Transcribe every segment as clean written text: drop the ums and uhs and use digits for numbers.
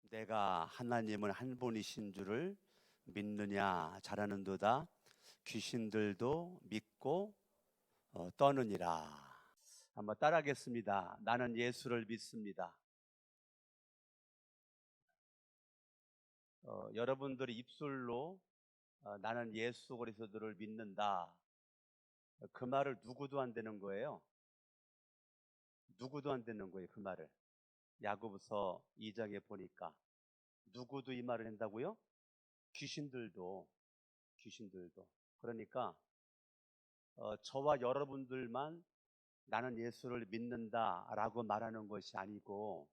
내가 하나님은 한 분이신 줄을 믿느냐 잘하는도다. 귀신들도 믿고 떠느니라. 한번 따라하겠습니다. 나는 예수를 믿습니다. 여러분들이 입술로 나는 예수 그리스도를 믿는다, 그 말을 누구도 안 되는 거예요. 누구도 안 되는 거예요, 그 말을. 야고보서 2장에 보니까 누구도 이 말을 한다고요? 귀신들도. 귀신들도. 그러니까 저와 여러분들만 나는 예수를 믿는다라고 말하는 것이 아니고,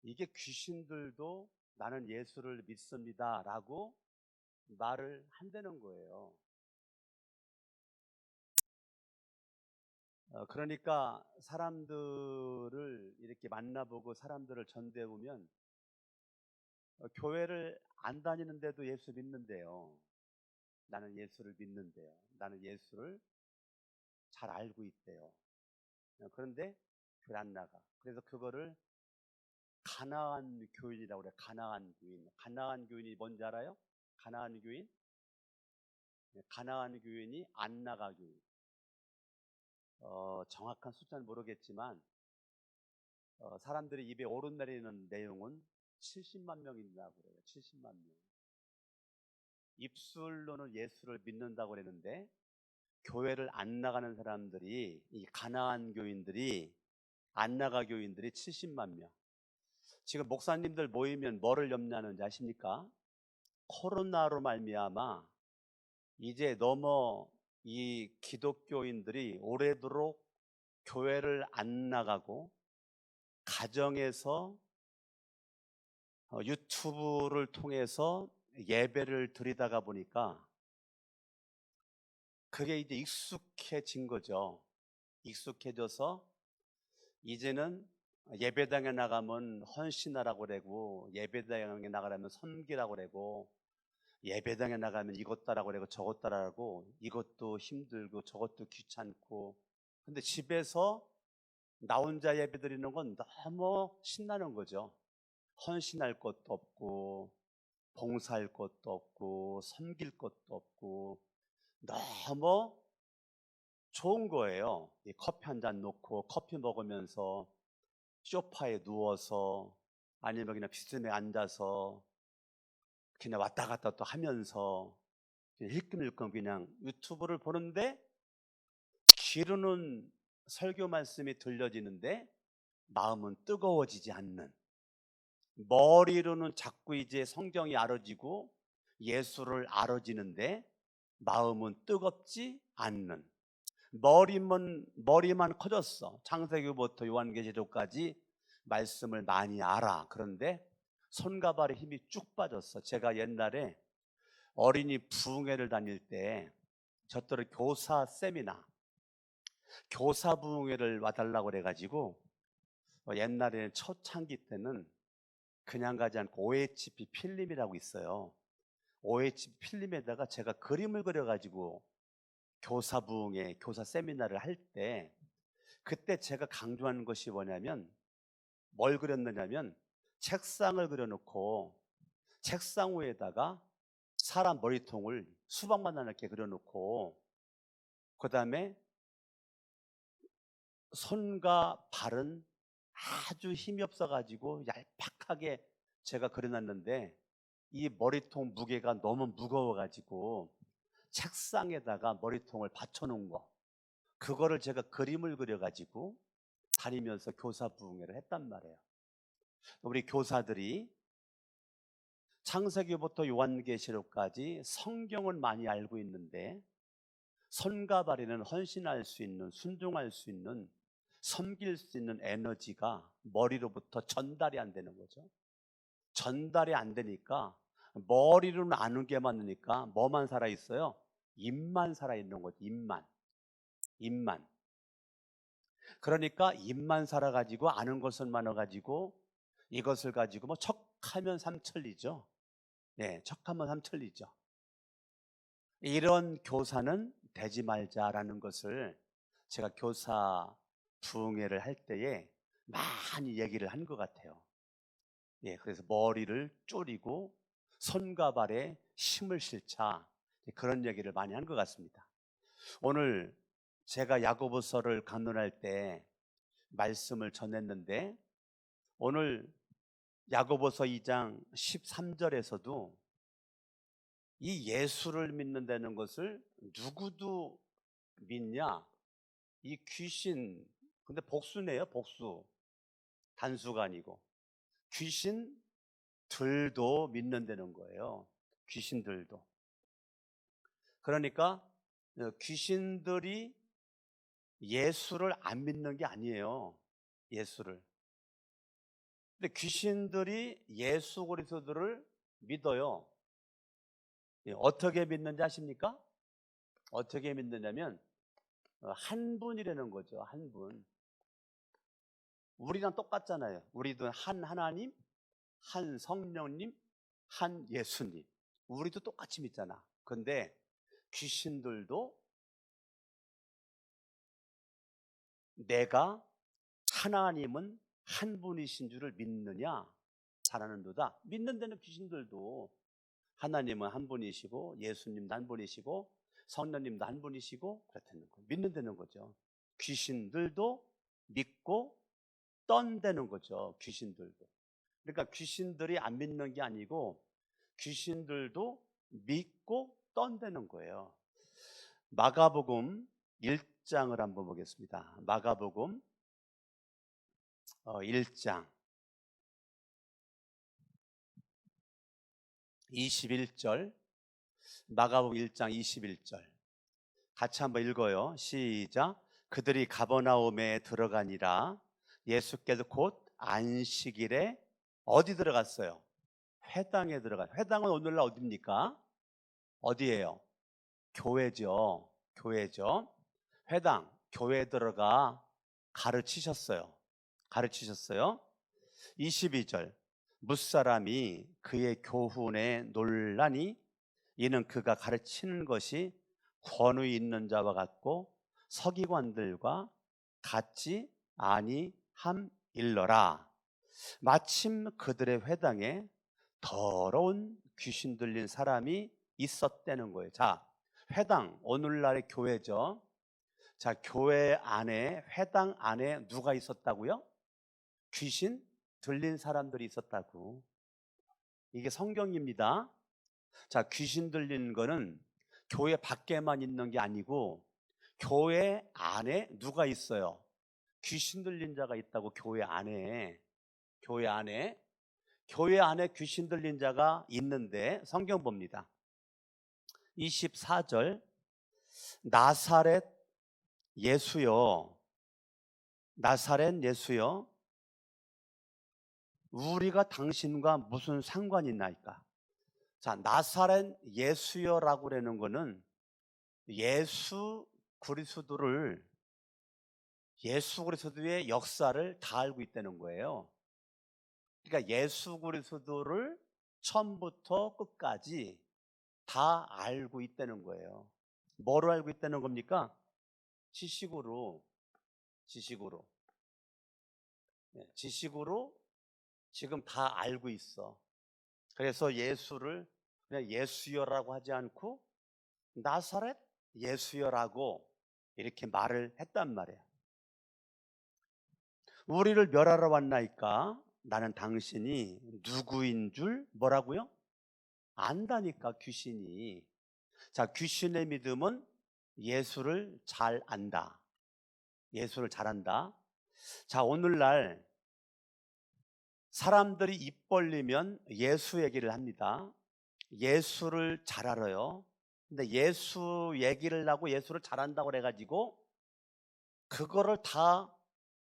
이게 귀신들도 나는 예수를 믿습니다라고 말을 한다는 거예요. 그러니까 사람들을 이렇게 만나보고 사람들을 전대해 보면 교회를 안 다니는데도 예수 믿는데요. 나는 예수를 믿는데요. 나는 예수를 잘 알고 있대요. 그런데 교회 안 나가. 그래서 그거를 가나안 교인이라고 그래요. 가나안 교인. 가나안 교인이 뭔지 알아요? 가나안 교인? 가나안 교인이 안 나가 교인. 정확한 숫자는 모르겠지만 사람들이 입에 오르내리는 내용은 70만 명이라고 그래요. 70만 명. 입술로는 예수를 믿는다고 그랬는데 교회를 안 나가는 사람들이, 이 가나안 교인들이, 안 나가 교인들이 70만 명. 지금 목사님들 모이면 뭐를 염려하는지 아십니까? 코로나로 말미암아 이제 너무 이 기독교인들이 오래도록 교회를 안 나가고 가정에서 유튜브를 통해서 예배를 드리다가 보니까 그게 이제 익숙해진 거죠. 익숙해져서 이제는 예배당에 나가면 헌신하라고 그러고, 예배당에 나가려면 섬기라고 그러고, 예배당에 나가면 이것 따라고 그러고 저것 따라고, 이것도 힘들고 저것도 귀찮고. 근데 집에서 나 혼자 예배 드리는 건 너무 신나는 거죠. 헌신할 것도 없고 봉사할 것도 없고 섬길 것도 없고 너무 좋은 거예요. 이 커피 한 잔 놓고 커피 먹으면서 소파에 누워서, 아니면 그냥 비스듬히 앉아서 그냥 왔다 갔다 또 하면서 그냥 힐끔힐끔 그냥 유튜브를 보는데, 귀로는 설교 말씀이 들려지는데 마음은 뜨거워지지 않는, 머리로는 자꾸 이제 성경이 알아지고 예수를 알아지는데 마음은 뜨겁지 않는, 머리만 커졌어. 창세기부터 요한계시록까지 말씀을 많이 알아. 그런데 손과 발에 힘이 쭉 빠졌어. 제가 옛날에 어린이 부흥회를 다닐 때 저들은 교사 세미나, 교사 부흥회를 와달라고 그래가지고 옛날에는 초창기 때는 그냥 가지 않고 OHP 필름이라고 있어요. OHP 필름에다가 제가 그림을 그려가지고 교사 부흥회, 교사 세미나를 할 때, 그때 제가 강조하는 것이 뭐냐면, 뭘 그렸느냐면 책상을 그려놓고 책상 위에다가 사람 머리통을 수박만 하게 그려놓고, 그 다음에 손과 발은 아주 힘이 없어가지고 얄팍하게 제가 그려놨는데, 이 머리통 무게가 너무 무거워가지고 책상에다가 머리통을 받쳐놓은 거, 그거를 제가 그림을 그려가지고 다니면서 교사 부흥회를 했단 말이에요. 우리 교사들이 창세기부터 요한계시록까지 성경은 많이 알고 있는데 손과 발에는 헌신할 수 있는, 순종할 수 있는, 섬길 수 있는 에너지가 머리로부터 전달이 안 되는 거죠. 전달이 안 되니까 머리로는 아는 게 많으니까 뭐만 살아있어요? 입만 살아있는 거죠. 입만. 그러니까 입만 살아가지고 아는 것은 많아가지고 이것을 가지고 뭐 척하면 삼천리죠. 네, 척하면 삼천리죠. 이런 교사는 되지 말자라는 것을 제가 교사 부흥회를 할 때에 많이 얘기를 한 것 같아요. 그래서 머리를 쪼리고 손과 발에 힘을 실자, 그런 얘기를 많이 한 것 같습니다. 오늘 제가 야고보서를 강론할 때 말씀을 전했는데, 오늘 야고보서 2장 13절에서도 이 예수를 믿는다는 것을 누구도 믿냐? 이 귀신, 근데 복수네요, 복수. 단수가 아니고. 귀신들도 믿는다는 거예요. 귀신들도. 그러니까 귀신들이 예수를 안 믿는 게 아니에요. 예수를. 근데 귀신들이 예수 그리스도를 믿어요. 어떻게 믿는지 아십니까? 어떻게 믿느냐면 한 분이라는 거죠. 한 분. 우리랑 똑같잖아요. 우리도 한 하나님, 한 성령님, 한 예수님. 우리도 똑같이 믿잖아. 근데 귀신들도 내가 하나님은 한 분이신 줄을 믿느냐? 잘하는도다. 믿는 데는 귀신들도 하나님은 한 분이시고 예수님도 한 분이시고 성령님도 한 분이시고 그렇다는 거예요. 믿는 데는 거죠. 귀신들도 믿고 떤다는 거죠. 귀신들도. 그러니까 귀신들이 안 믿는 게 아니고 귀신들도 믿고 떤다는 거예요. 마가복음 1장을 한번 보겠습니다. 마가복음 1장 21절, 마가복음 1장 21절 같이 한번 읽어요. 시작. 그들이 가버나움에 들어가니라. 예수께서 곧 안식일에 어디 들어갔어요? 회당에 들어가. 회당은 오늘날 어디입니까? 어디예요? 교회죠. 교회죠. 회당, 교회 들어가 가르치셨어요. 가르치셨어요. 22절. 무사람이 그의 교훈에 놀라니 이는 그가 가르치는 것이 권위 있는 자와 같고 서기관들과 같지 아니함일러라. 마침 그들의 회당에 더러운 귀신 들린 사람이 있었다는 거예요. 자, 회당, 오늘날의 교회죠. 자, 교회 안에, 회당 안에 누가 있었다고요? 귀신 들린 사람들이 있었다고. 이게 성경입니다. 자, 귀신 들린 거는 교회 밖에만 있는 게 아니고 교회 안에 누가 있어요? 귀신 들린 자가 있다고. 교회 안에. 교회 안에. 교회 안에 귀신 들린 자가 있는데 성경 봅니다. 24절. 나사렛 예수여, 나사렛 예수여, 우리가 당신과 무슨 상관이 있나이까? 자, 나사렛 예수여라고 그러는 거는 예수 그리스도를, 예수 그리스도의 역사를 다 알고 있다는 거예요. 그러니까 예수 그리스도를 처음부터 끝까지 다 알고 있다는 거예요. 뭐로 알고 있다는 겁니까? 지식으로. 지식으로. 지식으로 지금 다 알고 있어. 그래서 예수를 그냥 예수여라고 하지 않고 나사렛 예수여라고 이렇게 말을 했단 말이에요. 우리를 멸하러 왔나이까? 나는 당신이 누구인 줄 뭐라고요? 안다니까, 귀신이. 자, 귀신의 믿음은 예수를 잘 안다. 예수를 잘 안다. 자, 오늘날 사람들이 입 벌리면 예수 얘기를 합니다. 예수를 잘 알아요. 근데 예수 얘기를 하고 예수를 잘 안다고 그래가지고 그거를 다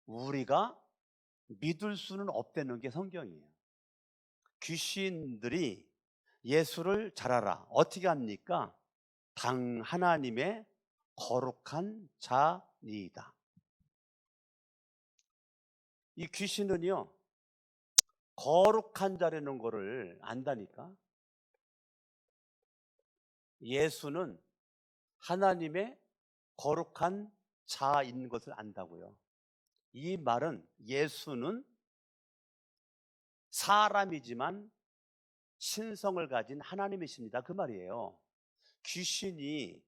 우리가 믿을 수는 없다는 게 성경이에요. 귀신들이 예수를 잘 알아. 어떻게 합니까? 당 하나님의 거룩한 자니이다. 이 귀신은요, 거룩한 자라는 거를 안다니까. 예수는 하나님의 거룩한 자인 것을 안다고요. 이 말은 예수는 사람이지만 신성을 가진 하나님이십니다. 그 말이에요. 귀신이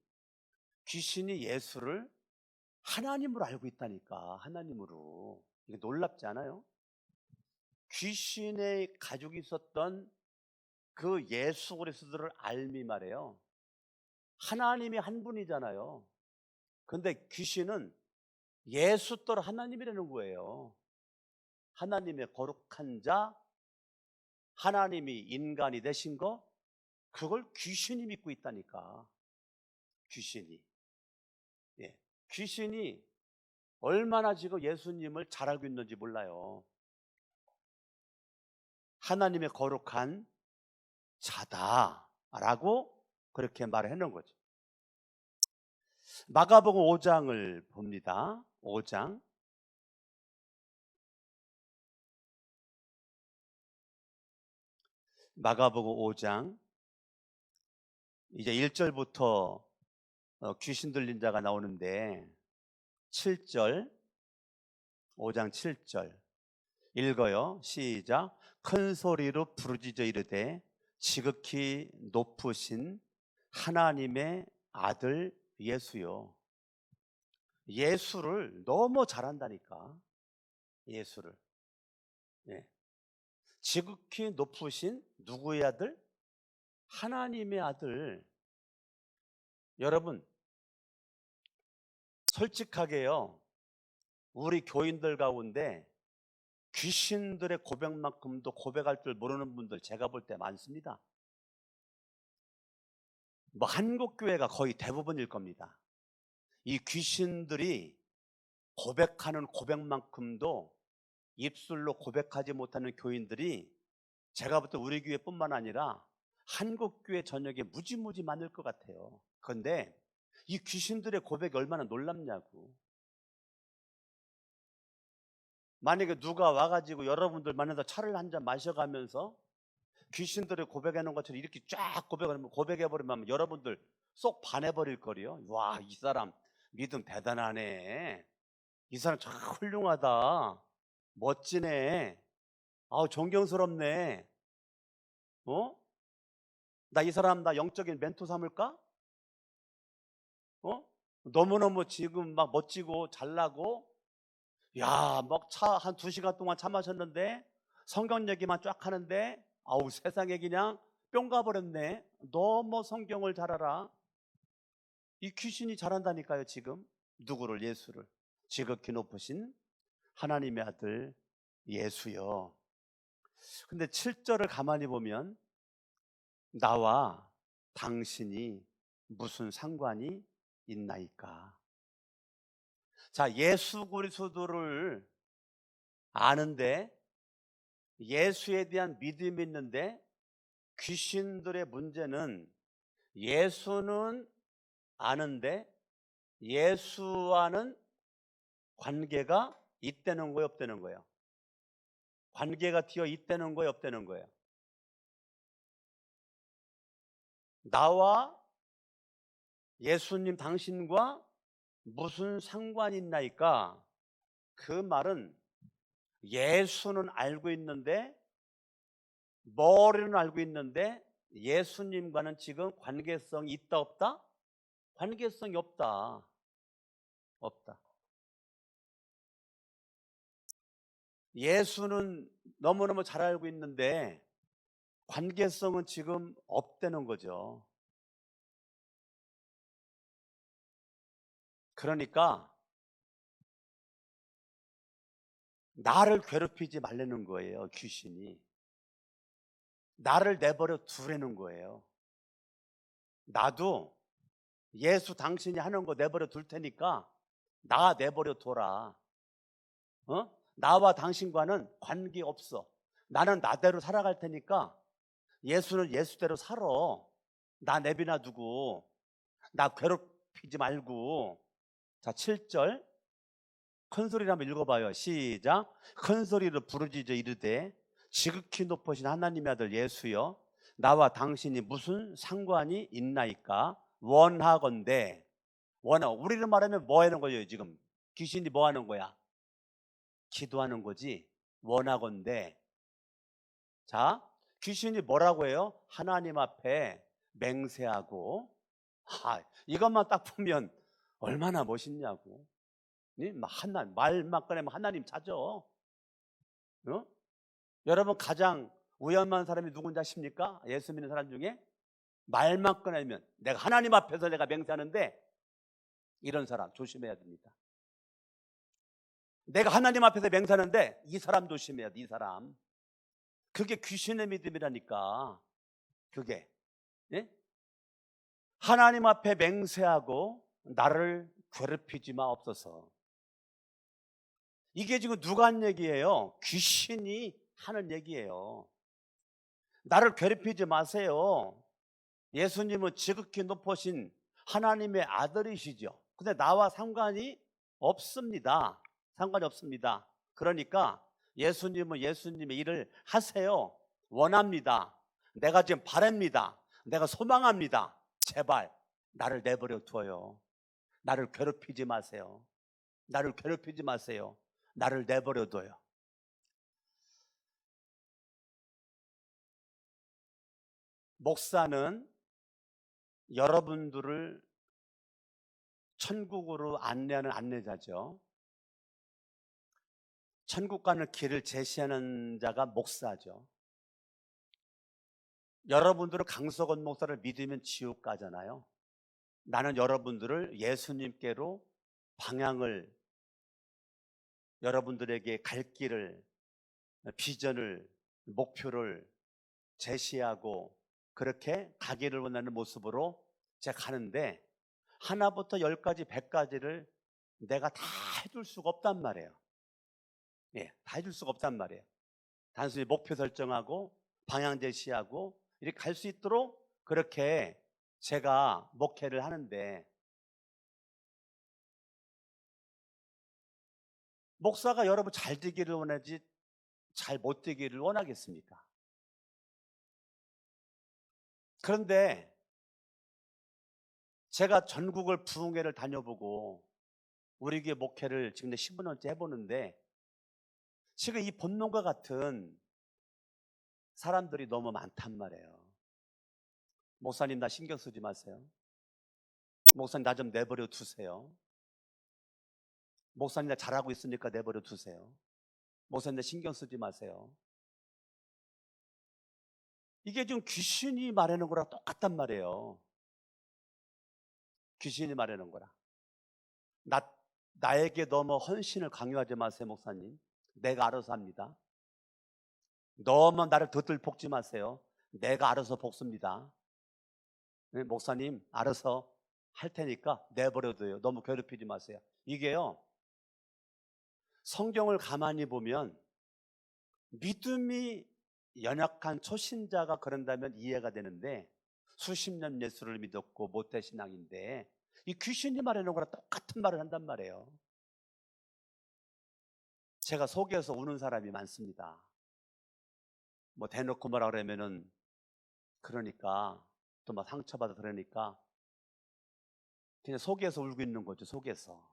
예수를 하나님으로 알고 있다니까. 하나님으로. 이게 놀랍지 않아요? 귀신의 가죽이 있었던 그 예수 그리스도를 알미 말이에요. 하나님이 한 분이잖아요. 근데 귀신은 예수 따라 하나님이라는 거예요. 하나님의 거룩한 자, 하나님이 인간이 되신 거, 그걸 귀신이 믿고 있다니까. 귀신이. 예. 귀신이 얼마나 지금 예수님을 잘 알고 있는지 몰라요. 하나님의 거룩한 자다라고 그렇게 말을 해놓은 거죠. 마가복음 5장을 봅니다. 5장. 마가복음 5장. 이제 1절부터 귀신 들린 자가 나오는데 7절, 5장 7절 읽어요. 시작. 큰 소리로 부르짖어 이르되 지극히 높으신 하나님의 아들 예수요. 예수를 너무 잘한다니까. 예수를. 예. 지극히 높으신 누구의 아들? 하나님의 아들. 여러분, 솔직하게요, 우리 교인들 가운데 귀신들의 고백만큼도 고백할 줄 모르는 분들 제가 볼 때 많습니다. 뭐 한국교회가 거의 대부분일 겁니다. 이 귀신들이 고백하는 고백만큼도 입술로 고백하지 못하는 교인들이 제가 볼 때 우리 교회뿐만 아니라 한국교회 전역에 무지무지 많을 것 같아요. 그런데 이 귀신들의 고백이 얼마나 놀랍냐고. 만약에 누가 와가지고 여러분들 만나서 차를 한 잔 마셔가면서 귀신들의 고백하는 것처럼 이렇게 쫙 고백해버리면 여러분들 쏙 반해버릴 거리요. 와, 이 사람 믿음 대단하네. 이 사람 참 훌륭하다. 멋지네. 아우, 존경스럽네. 어? 나 이 사람 나 영적인 멘토 삼을까? 어? 너무너무 지금 막 멋지고 잘나고, 야, 막 차 한 2시간 동안 차 마셨는데 성경 얘기만 쫙 하는데 아우, 세상에 그냥 뿅 가버렸네. 너무 성경을 잘 알아. 이 귀신이 잘한다니까요. 지금 누구를? 예수를. 지극히 높으신 하나님의 아들 예수요. 근데 7절을 가만히 보면 나와 당신이 무슨 상관이 있나이까. 자, 예수 그리스도를 아는데, 예수에 대한 믿음이 있는데, 귀신들의 문제는 예수는 아는데 예수와는 관계가 있다는 거예요, 없다는 거예요? 관계가 되어 있다는 거예요, 없다는 거예요? 나와 예수님 당신과 무슨 상관이 있나이까? 그 말은 예수는 알고 있는데, 머리는 알고 있는데 예수님과는 지금 관계성이 있다 없다? 관계성이 없다. 없다. 예수는 너무너무 잘 알고 있는데 관계성은 지금 없다는 거죠. 그러니까 나를 괴롭히지 말라는 거예요. 귀신이 나를 내버려 두라는 거예요. 나도 예수 당신이 하는 거 내버려 둘 테니까 나 내버려 둬라. 나와 당신과는 관계 없어. 나는 나대로 살아갈 테니까 예수는 예수대로 살아. 나 내비나 두고 나 괴롭히지 말고. 자, 7절 큰 소리로 한번 읽어봐요. 시작. 큰 소리로 부르짖어 이르되 지극히 높으신 하나님의 아들 예수여, 나와 당신이 무슨 상관이 있나이까? 원하건대. 우리를 말하면 뭐 하는 거예요? 지금 귀신이 뭐 하는 거야? 기도하는 거지. 원하건대 자, 귀신이 뭐라고 해요? 하나님 앞에 맹세하고. 이것만 딱 보면 얼마나 멋있냐고. 하나님 말만 꺼내면 하나님 찾아. 여러분 가장 위험한 사람이 누군지 아십니까? 예수 믿는 사람 중에 말만 꺼내면 내가 하나님 앞에서 내가 맹세하는데, 이런 사람 조심해야 됩니다. 내가 하나님 앞에서 맹세하는데 이 사람 조심해야 돼. 이 사람. 그게 귀신의 믿음이라니까. 그게. 예? 하나님 앞에 맹세하고 나를 괴롭히지 마옵소서. 이게 지금 누가 한 얘기예요? 귀신이 하는 얘기예요. 나를 괴롭히지 마세요. 예수님은 지극히 높으신 하나님의 아들이시죠. 근데 나와 상관이 없습니다. 상관이 없습니다. 그러니까 예수님은 예수님의 일을 하세요. 원합니다. 내가 지금 바랍니다. 내가 소망합니다. 제발 나를 내버려 두어요. 나를 괴롭히지 마세요. 나를 괴롭히지 마세요. 나를 내버려 둬요. 목사는 여러분들을 천국으로 안내하는 안내자죠. 천국 가는 길을 제시하는 자가 목사죠. 여러분들은 강석원 목사를 믿으면 지옥 가잖아요. 나는 여러분들을 예수님께로 방향을, 여러분들에게 갈 길을, 비전을, 목표를 제시하고 그렇게 가기를 원하는 모습으로 제가 가는데, 하나부터 10까지 100까지를 내가 다 해줄 수가 없단 말이에요. 다 해줄 수가 없단 말이에요. 단순히 목표 설정하고 방향 제시하고 이렇게 갈 수 있도록 그렇게 제가 목회를 하는데, 목사가 여러분 잘 되기를 원하지 잘 못 되기를 원하겠습니까? 그런데 제가 전국을 부흥회를 다녀보고 우리 교회 목회를 지금 15년째 해보는데, 지금 이 본문과 같은 사람들이 너무 많단 말이에요. 목사님 나 신경 쓰지 마세요. 목사님 나 좀 내버려 두세요. 목사님 나 잘하고 있으니까 내버려 두세요. 목사님 나 신경 쓰지 마세요. 이게 지금 귀신이 말하는 거랑 똑같단 말이에요. 귀신이 말하는 거라. 나에게 너무 헌신을 강요하지 마세요. 목사님 내가 알아서 합니다. 너무 나를 더들 볶지 마세요. 내가 알아서 볶습니다. 목사님 알아서 할 테니까 내버려둬요. 너무 괴롭히지 마세요. 이게요, 성경을 가만히 보면 믿음이 연약한 초신자가 그런다면 이해가 되는데, 수십 년 예수를 믿었고 모태신앙인데 이 귀신이 말하는 거랑 똑같은 말을 한단 말이에요. 제가 속에서 우는 사람이 많습니다. 뭐 대놓고 뭐라 그러면은, 그러니까 또 막 상처받아, 그러니까 그냥 속에서 울고 있는 거죠. 속에서.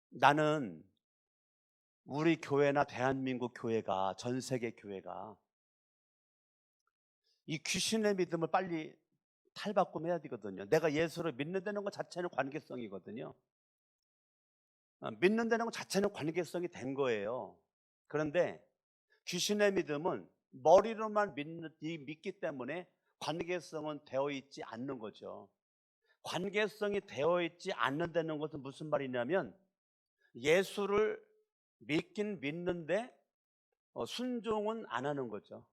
나는 우리 교회나 대한민국 교회가, 전 세계 교회가 이 귀신의 믿음을 빨리 탈바꿈해야 되거든요. 내가 예수를 믿는다는 것 자체는 관계성이거든요. 믿는다는 것 자체는 관계성이 된 거예요. 그런데 귀신의 믿음은 머리로만 믿기 때문에 관계성은 되어 있지 않는 거죠. 관계성이 되어 있지 않는다는 것은 무슨 말이냐면, 예수를 믿긴 믿는데 순종은 안 하는 거죠.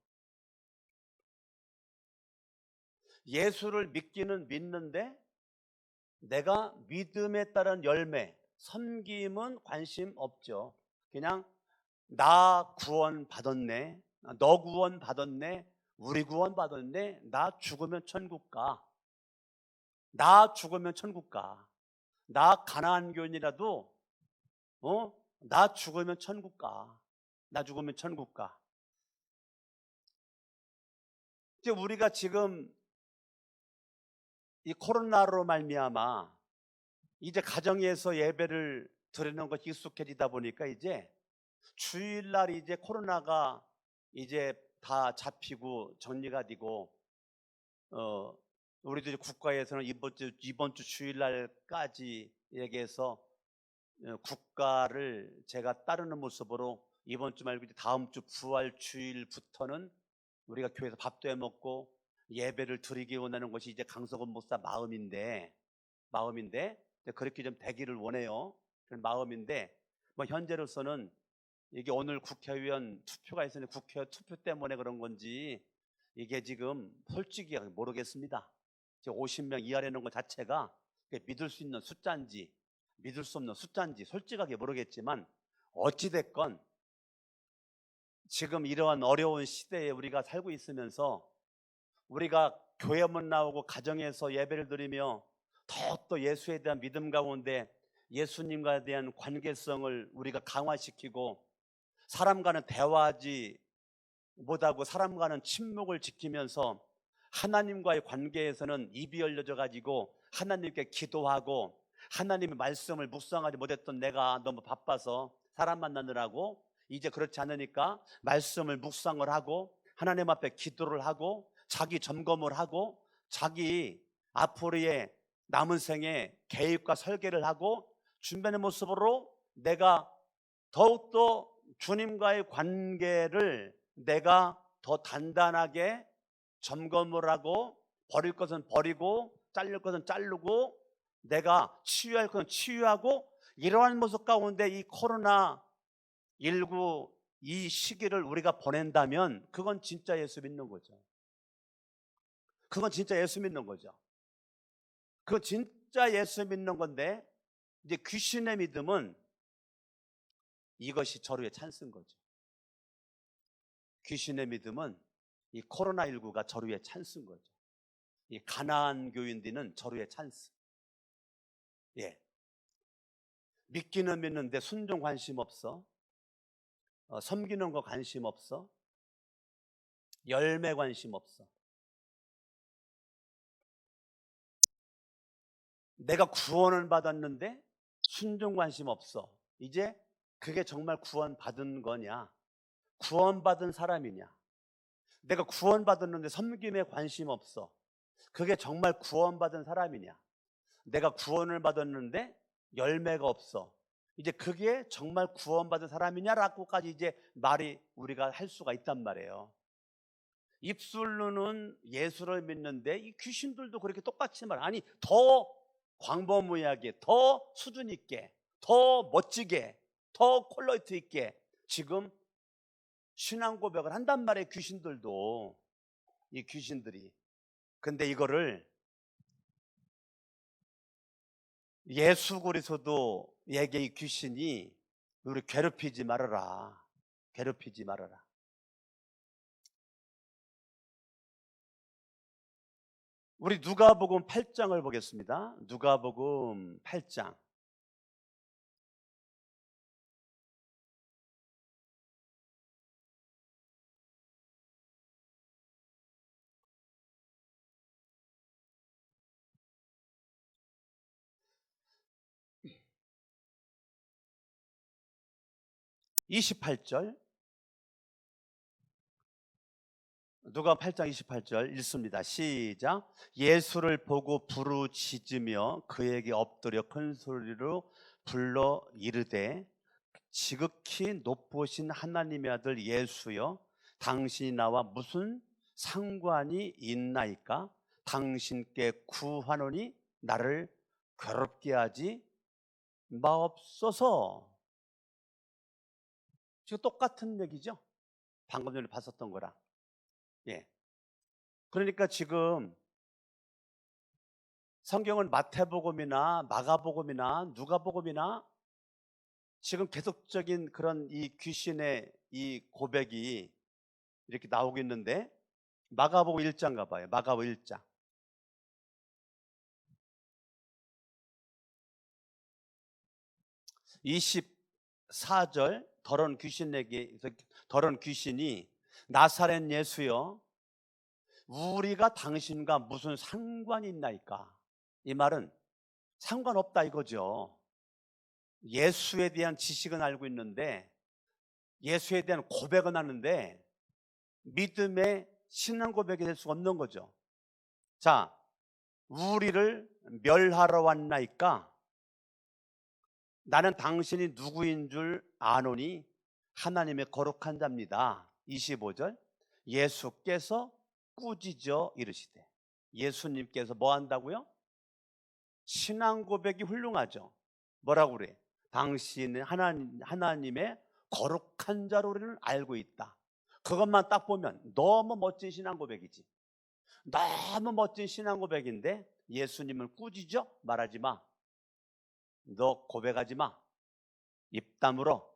예수를 믿기는 믿는데 내가 믿음에 따른 열매, 섬김은 관심 없죠. 그냥 나 구원 받았네, 너 구원 받았네, 우리 구원 받았네, 나 죽으면 천국 가, 나 죽으면 천국 가, 나 가나안 교인이라도 나 죽으면 천국 가, 나 죽으면 천국 가. 이제 우리가 지금 이 코로나로 말미암아 이제 가정에서 예배를 드리는 것이 익숙해지다 보니까 이제 주일날 이제 코로나가 이제 다 잡히고 정리가 되고 우리도 이제 국가에서는 이번 주 주일날까지 얘기해서 국가를 제가 따르는 모습으로 이번 주 말고 이제 다음 주 부활 주일부터는 우리가 교회에서 밥도 해 먹고 예배를 드리기 원하는 것이 이제 강석원 목사 마음인데 그렇게 좀 되기를 원해요. 그런 마음인데 뭐 현재로서는 이게 오늘 국회의원 투표가 있었는데 국회 투표 때문에 그런 건지 이게 지금 솔직히 모르겠습니다. 50명 이하라는 것 자체가 믿을 수 있는 숫자인지 믿을 수 없는 숫자인지 솔직하게 모르겠지만 어찌됐건 지금 이러한 어려운 시대에 우리가 살고 있으면서 우리가 교회만 나오고 가정에서 예배를 드리며 더욱더 예수에 대한 믿음 가운데 예수님과 대한 관계성을 우리가 강화시키고 사람과는 대화하지 못하고 사람과는 침묵을 지키면서 하나님과의 관계에서는 입이 열려져 가지고 하나님께 기도하고 하나님의 말씀을 묵상하지 못했던 내가 너무 바빠서 사람 만나느라고 이제 그렇지 않으니까 말씀을 묵상을 하고 하나님 앞에 기도를 하고 자기 점검을 하고 자기 앞으로의 남은 생에 계획과 설계를 하고 준비하는 모습으로 내가 더욱더 주님과의 관계를 내가 더 단단하게 점검을 하고 버릴 것은 버리고 자를 것은 자르고 내가 치유할 것은 치유하고 이러한 모습 가운데 이 코로나19 이 시기를 우리가 보낸다면 그건 진짜 예수 믿는 거죠. 그건 진짜 예수 믿는 거죠. 그건 진짜 예수 믿는 건데 이제 귀신의 믿음은 이것이 저루의 찬스인 거죠. 귀신의 믿음은 이 코로나19가 저루의 찬스인 거죠. 이 가나안 교인들은 저루의 찬스. 예. 믿기는 믿는데 순종 관심 없어. 섬기는 거 관심 없어. 열매 관심 없어. 내가 구원을 받았는데 순종 관심 없어. 이제 그게 정말 구원받은 거냐? 구원받은 사람이냐? 내가 구원받았는데 섬김에 관심 없어. 그게 정말 구원받은 사람이냐? 내가 구원을 받았는데 열매가 없어. 이제 그게 정말 구원받은 사람이냐라고까지 이제 말이 우리가 할 수가 있단 말이에요. 입술로는 예수를 믿는데 이 귀신들도 그렇게 똑같이 말. 아니 더 광범위하게, 더 수준 있게, 더 멋지게, 더 퀄리티 있게 지금 신앙 고백을 한단 말이에요. 귀신들도 이 귀신들이. 근데 이거를 예수 그리스도 에게 이 귀신이 우리 괴롭히지 말아라. 괴롭히지 말아라. 우리 누가복음 8장을 보겠습니다. 누가복음 8장. 28절. 누가 8장 28절 읽습니다. 시작. 예수를 보고 부르짖으며 그에게 엎드려 큰 소리로 불러 이르되 지극히 높으신 하나님의 아들 예수여 당신이 나와 무슨 상관이 있나이까? 당신께 구하노니 나를 괴롭게 하지 마옵소서. 지금 똑같은 얘기죠. 방금 전에 봤었던 거랑. 예. 그러니까 지금 성경은 마태복음이나 마가복음이나 누가복음이나 지금 계속적인 그런 이 귀신의 이 고백이 이렇게 나오고 있는데 마가복음 1장 가봐요. 마가복음 1장. 24절 더러운 귀신이 나사렛 예수여 우리가 당신과 무슨 상관이 있나이까? 이 말은 상관없다 이거죠. 예수에 대한 지식은 알고 있는데 예수에 대한 고백은 하는데 믿음의 신앙 고백이 될 수가 없는 거죠. 자, 우리를 멸하러 왔나이까? 나는 당신이 누구인 줄 아노니 하나님의 거룩한 자입니다. 25절, 예수께서 꾸짖어 이르시되. 예수님께서 뭐 한다고요? 신앙 고백이 훌륭하죠. 뭐라고 그래? 당신은 하나님의 거룩한 자로 우리는 알고 있다. 그것만 딱 보면 너무 멋진 신앙 고백이지. 너무 멋진 신앙 고백인데 예수님을 꾸짖어? 말하지 마. 너 고백하지 마. 입 다물어.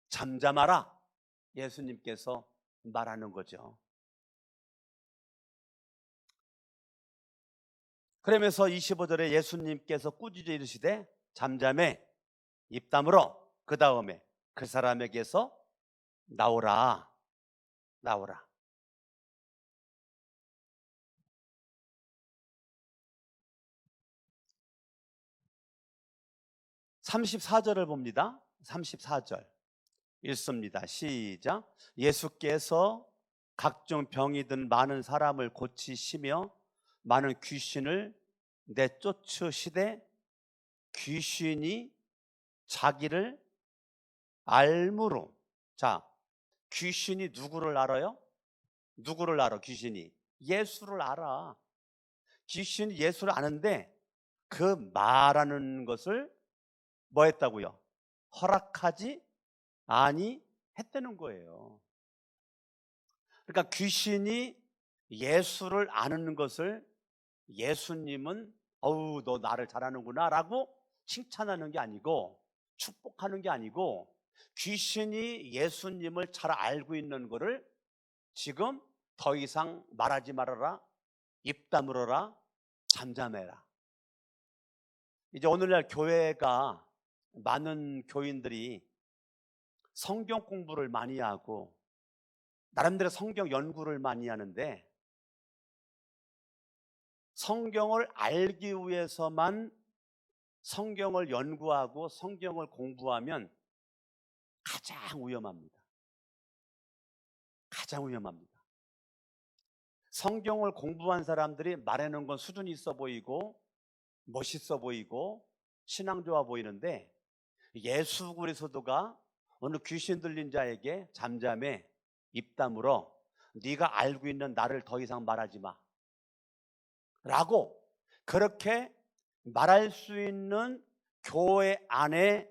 잠잠하라. 예수님께서 말하는 거죠. 그러면서 25절에 예수님께서 꾸짖어 이르시되 잠잠해, 입 다물어. 그 다음에 그 사람에게서 나오라. 나오라. 34절을 봅니다. 34절 읽습니다. 시작. 예수께서 각종 병이 든 많은 사람을 고치시며 많은 귀신을 내쫓으시되 귀신이 자기를 알므로. 자, 귀신이 누구를 알아요? 누구를 알아? 귀신이 예수를 알아. 귀신이 예수를 아는데 그 말하는 것을 뭐 했다고요? 허락하지 아니했다는 거예요. 그러니까 귀신이 예수를 아는 것을 예수님은 어우 너 나를 잘하는구나 라고 칭찬하는 게 아니고 축복하는 게 아니고 귀신이 예수님을 잘 알고 있는 것을 지금 더 이상 말하지 말아라, 입 다물어라, 잠잠해라. 이제 오늘날 교회가 많은 교인들이 성경 공부를 많이 하고 나름대로 성경 연구를 많이 하는데 성경을 알기 위해서만 성경을 연구하고 성경을 공부하면 가장 위험합니다. 가장 위험합니다. 성경을 공부한 사람들이 말하는 건 수준이 있어 보이고 멋있어 보이고 신앙 좋아 보이는데 예수 그리스도가 어느 귀신 들린 자에게 잠잠해, 입 다물어, 네가 알고 있는 나를 더 이상 말하지 마 라고 그렇게 말할 수 있는 교회 안에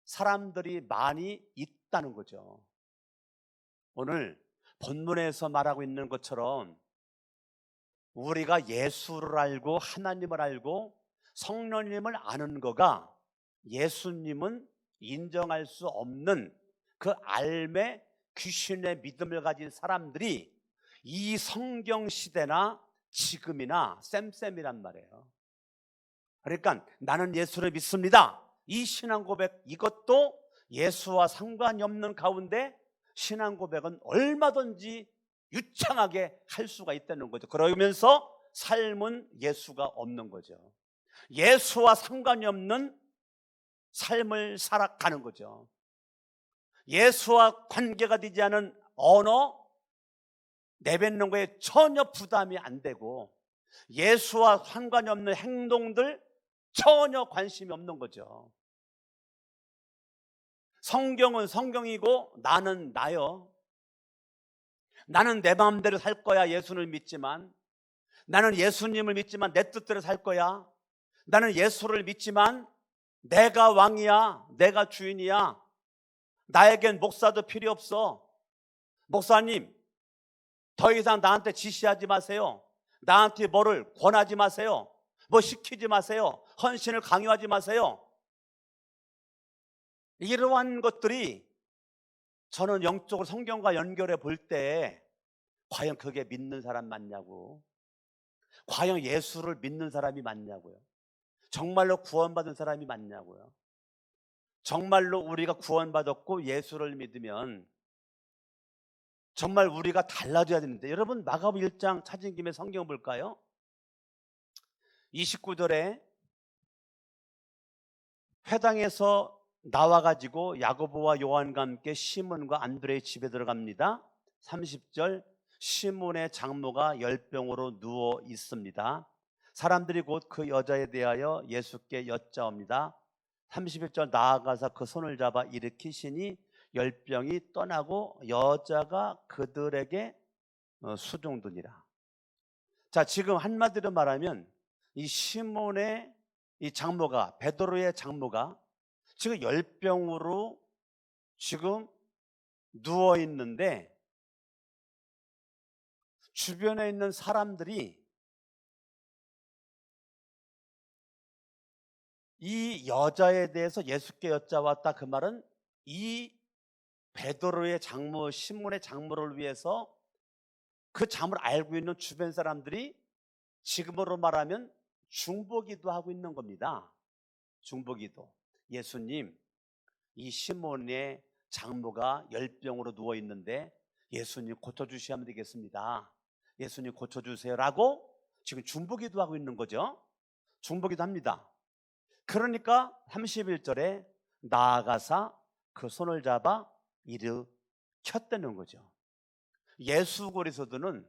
사람들이 많이 있다는 거죠. 오늘 본문에서 말하고 있는 것처럼 우리가 예수를 알고 하나님을 알고 성령님을 아는 거가 예수님은 인정할 수 없는 그 알매 귀신의 믿음을 가진 사람들이 이 성경 시대나 지금이나 쌤쌤이란 말이에요. 그러니까 나는 예수를 믿습니다. 이 신앙 고백, 이것도 예수와 상관이 없는 가운데 신앙 고백은 얼마든지 유창하게 할 수가 있다는 거죠. 그러면서 삶은 예수가 없는 거죠. 예수와 상관이 없는 삶을 살아가는 거죠. 예수와 관계가 되지 않은 언어 내뱉는 거에 전혀 부담이 안 되고 예수와 상관이 없는 행동들 전혀 관심이 없는 거죠. 성경은 성경이고 나는 나요. 나는 내 마음대로 살 거야. 예수를 믿지만 나는 예수님을 믿지만 내 뜻대로 살 거야. 나는 예수를 믿지만 내가 왕이야. 내가 주인이야. 나에겐 목사도 필요 없어. 목사님 더 이상 나한테 지시하지 마세요. 나한테 뭐를 권하지 마세요. 뭐 시키지 마세요. 헌신을 강요하지 마세요. 이러한 것들이 저는 영적으로 성경과 연결해 볼 때 과연 그게 믿는 사람 맞냐고, 과연 예수를 믿는 사람이 맞냐고요, 정말로 구원받은 사람이 맞냐고요. 정말로 우리가 구원받았고 예수를 믿으면 정말 우리가 달라져야 되는데, 여러분 마가복음 1장 찾은 김에 성경 볼까요? 29절에 회당에서 나와가지고 야고보와 요한과 함께 시몬과 안드레의 집에 들어갑니다. 30절 시몬의 장모가 열병으로 누워 있습니다. 사람들이 곧 그 여자에 대하여 예수께 여짜옵니다. 31절 나아가서 그 손을 잡아 일으키시니 열병이 떠나고 여자가 그들에게 수종드니라. 자, 지금 한마디로 말하면 이 시몬의 이 장모가, 베드로의 장모가 지금 열병으로 지금 누워 있는데 주변에 있는 사람들이 이 여자에 대해서 예수께 여짜왔다. 그 말은 이 베드로의 장모, 시몬의 장모를 위해서 그 장모를 알고 있는 주변 사람들이 지금으로 말하면 중보기도 하고 있는 겁니다. 중보기도. 예수님, 이 시몬의 장모가 열병으로 누워 있는데 예수님 고쳐주셔야 되겠습니다. 예수님 고쳐주세요라고 지금 중보기도 하고 있는 거죠. 중보기도 합니다. 그러니까 31절에 나아가사 그 손을 잡아 일으켰다는 거죠. 예수 그리스도는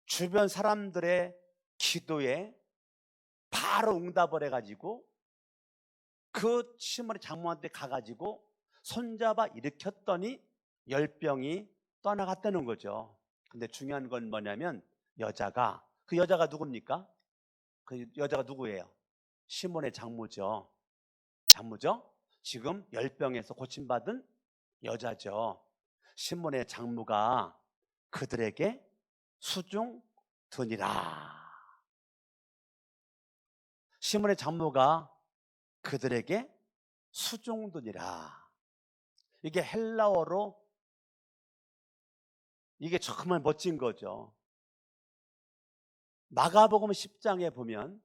주변 사람들의 기도에 바로 응답을 해가지고 그 시몬의 장모한테 가가지고 손잡아 일으켰더니 열병이 떠나갔다는 거죠. 근데 중요한 건 뭐냐면 그 여자가 누굽니까? 그 여자가 누구예요? 시몬의 장모죠. 지금 열병에서 고침받은 여자죠. 시몬의 장모가 그들에게 수종드니라. 시몬의 장모가 그들에게 수종드니라. 이게 헬라어로 이게 정말 멋진 거죠. 마가복음 10장에 보면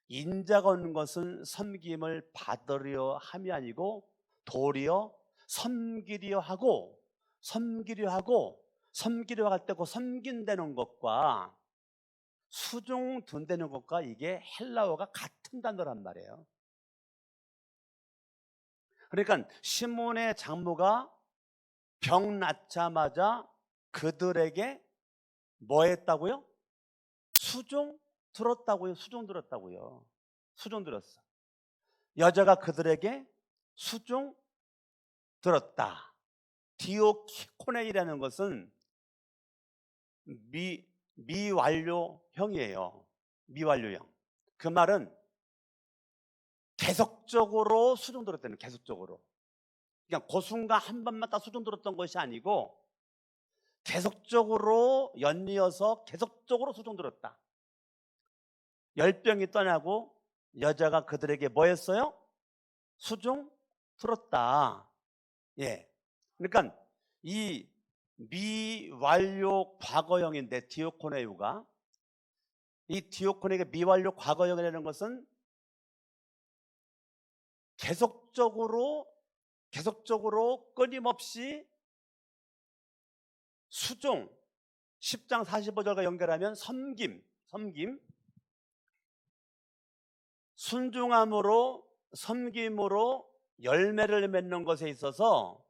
인자가 오는 것은 섬김을 받으려 함이 아니고 도리어 섬기려 하고 섬기려 할 때 그 섬긴다는 것과 수종둔다는 것과 이게 헬라어가 같은 단어란 말이에요. 그러니까 시몬의 장모가 병 낫자마자 그들에게 뭐 했다고요? 수종 들었다고요. 수종 들었어. 여자가 그들에게 수종 들었다. 디오코네이라는 것은 미완료형이에요. 미완료형. 그 말은 계속적으로 수종 들었다는, 계속적으로. 그냥 그 순간 한 번만 딱 수종 들었던 것이 아니고 계속적으로 연이어서 계속적으로 수종 들었다. 열병이 떠나고 여자가 그들에게 뭐 했어요? 수종 들었다. 예. 그러니까 이 미완료 과거형인데 디오코네우가, 이 디오코네가 미완료 과거형이라는 것은 계속적으로 끊임없이 수종, 10장 45절과 연결하면 섬김, 순종함으로 섬김으로 열매를 맺는 것에 있어서